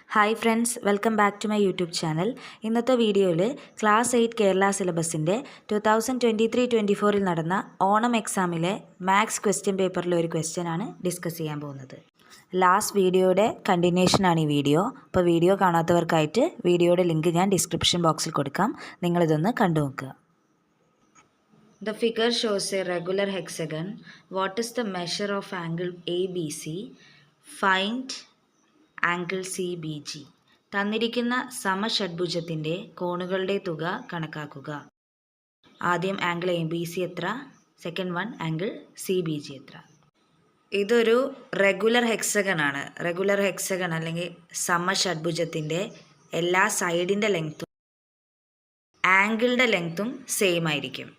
Hi friends, welcome back to my YouTube channel. ഇന്നത്തെ വീഡിയോയിൽ class 8 Kerala സിലബസിൻ്റെ 2023-24 നടന്ന ഓണം എക്സാമിലെ മാത്സ് ക്വസ്റ്റ്യൻ പേപ്പറിലെ ഒരു ക്വസ്റ്റ്യൻ ആണ് ഡിസ്കസ് ചെയ്യാൻ പോകുന്നത്. ലാസ്റ്റ് വീഡിയോയുടെ കണ്ടിന്യൂഷനാണ് ഈ വീഡിയോ. അപ്പോൾ വീഡിയോ കാണാത്തവർക്കായിട്ട് വീഡിയോയുടെ ലിങ്ക് ഞാൻ ഡിസ്ക്രിപ്ഷൻ ബോക്സിൽ കൊടുക്കാം. നിങ്ങളിതൊന്ന് കണ്ടു നോക്കുക. The figure shows a regular hexagon. What is the measure of angle ABC? Find angle C B G. തന്നിരിക്കുന്ന സമഷഡ്ഭുജത്തിൻ്റെ കോണുകളുടെ തുക കണക്കാക്കുക. ആദ്യം ആംഗിൾ എ ബി സി എത്ര, second one angle C B G എത്ര. ഇതൊരു റെഗുലർ ഹെക്സഗൺ ആണ്. റെഗുലർ ഹെക്സഗൺ അല്ലെങ്കിൽ സമഷഡ്ഭുജത്തിൻ്റെ എല്ലാ സൈഡിൻ്റെ ലെങ്ത്തും ആംഗിളിൻ്റെ ലെങ്ത്തും സെയിം ആയിരിക്കും.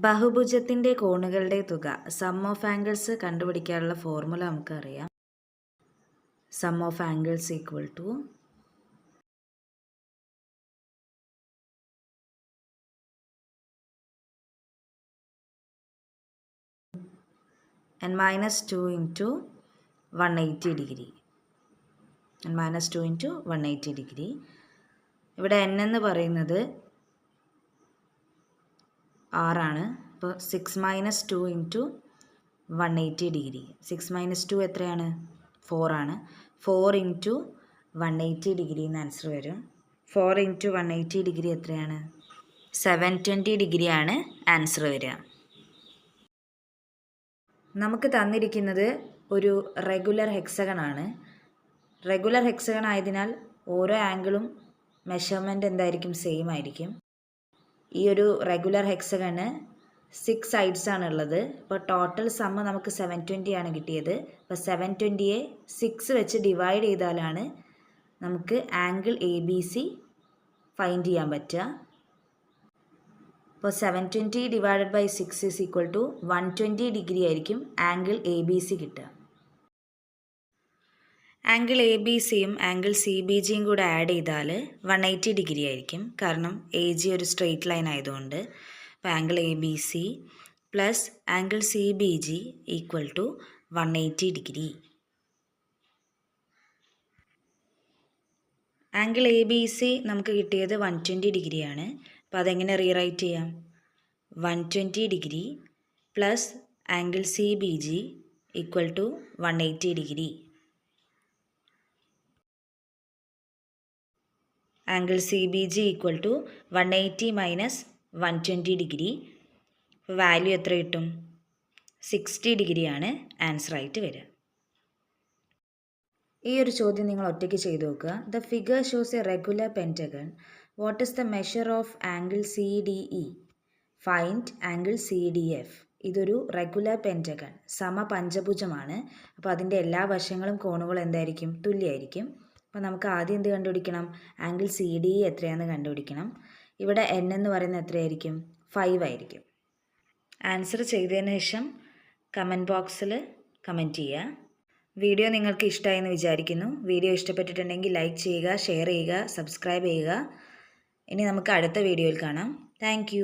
ബഹുഭുജത്തിൻ്റെ കോണുകളുടെ തുക, സം ഓഫ് ആംഗിൾസ് കണ്ടുപിടിക്കാനുള്ള ഫോർമുല നമുക്കറിയാം. Sum of angles equal to n-2 into 180 degree. n-2 into 180 degree. ഇവിടെ n എന്ന് പറയുന്നത് 6 ആണ്. അപ്പോൾ 6 - 2 ഇൻറ്റു 180 ഡിഗ്രി. 6 - 2 എത്രയാണ്? 4 ആണ്. 4 ഇൻറ്റു 180 ഡിഗ്രി എന്ന് ആൻസർ വരും. 4 ഇൻറ്റു 180 ഡിഗ്രി എത്രയാണ്? 720 ഡിഗ്രിയാണ് ആൻസർ വരിക. നമുക്ക് തന്നിരിക്കുന്നത് ഒരു റെഗുലർ ഹെക്സഗൺ ആണ്. റെഗുലർ ഹെക്സഗൺ ആയതിനാൽ ഓരോ ആംഗിളും മെഷർമെൻറ്റ് എന്തായിരിക്കും? സെയിം ആയിരിക്കും. ഈ ഒരു റെഗുലർ ഹെക്സഗണ് 6 സൈഡ്സ് ആണ് ഉള്ളത്. അപ്പോൾ ടോട്ടൽ സമ്മ് നമുക്ക് 720 ആണ് കിട്ടിയത്. അപ്പോൾ 720യെ 6 വെച്ച് ഡിവൈഡ് ചെയ്താലാണ് നമുക്ക് angle A B C find ചെയ്യാൻ പറ്റുക. അപ്പോൾ 720 divided by 6 is equal to 120 degree ആയിരിക്കും ആംഗിൾ എ ബി സി കിട്ടുക. ആംഗിൾ എ ബി സിയും ആംഗിൾ സി ബി ജിയും കൂടെ ആഡ് ചെയ്താൽ 180 ഡിഗ്രി ആയിരിക്കും. കാരണം എ ജി ഒരു സ്ട്രെയിറ്റ് ലൈൻ ആയതുകൊണ്ട്. അപ്പോൾ angle A B C plus angle C B G equal to 180 degree. Angle A B C നമുക്ക് കിട്ടിയത് 120 ഡിഗ്രിയാണ്. അപ്പോൾ അതെങ്ങനെ റീറൈറ്റ് ചെയ്യാം? 120 degree plus angle C B G equal to 180 degree. Angle C B G equal to 180 minus 120 degree. Value എത്ര കിട്ടും? 60 ഡിഗ്രിയാണ് answer ആയിട്ട് വരിക. ഈ ഒരു ചോദ്യം നിങ്ങൾ ഒറ്റയ്ക്ക് ചെയ്ത് നോക്കുക. The figure shows A regular pentagon. What is the measure of angle C D E? Find angle C D F. ഇതൊരു റെഗുലർ പെൻറ്റഗൺ, സമപഞ്ചഭുജമാണ്. അപ്പോൾ അതിൻ്റെ എല്ലാ വശങ്ങളും കോണുകളും എന്തായിരിക്കും? തുല്യമായിരിക്കും. അപ്പോൾ നമുക്ക് ആദ്യം എന്ത് കണ്ടുപിടിക്കണം? ആംഗിൾ സി ഡി ഇ എത്രയാണെന്ന് കണ്ടുപിടിക്കണം. ഇവിടെ n എന്ന് പറയുന്നത് എത്രയായിരിക്കും? 5 ആയിരിക്കും. ആൻസർ ചെയ്തതിന് ശേഷം കമൻറ്റ് ബോക്സിൽ കമൻറ്റ് ചെയ്യുക. വീഡിയോ നിങ്ങൾക്ക് ഇഷ്ടമായെന്ന് വിചാരിക്കുന്നു. വീഡിയോ ഇഷ്ടപ്പെട്ടിട്ടുണ്ടെങ്കിൽ ലൈക്ക് ചെയ്യുക, ഷെയർ ചെയ്യുക, സബ്സ്ക്രൈബ് ചെയ്യുക. ഇനി നമുക്ക് അടുത്ത വീഡിയോയിൽ കാണാം. താങ്ക്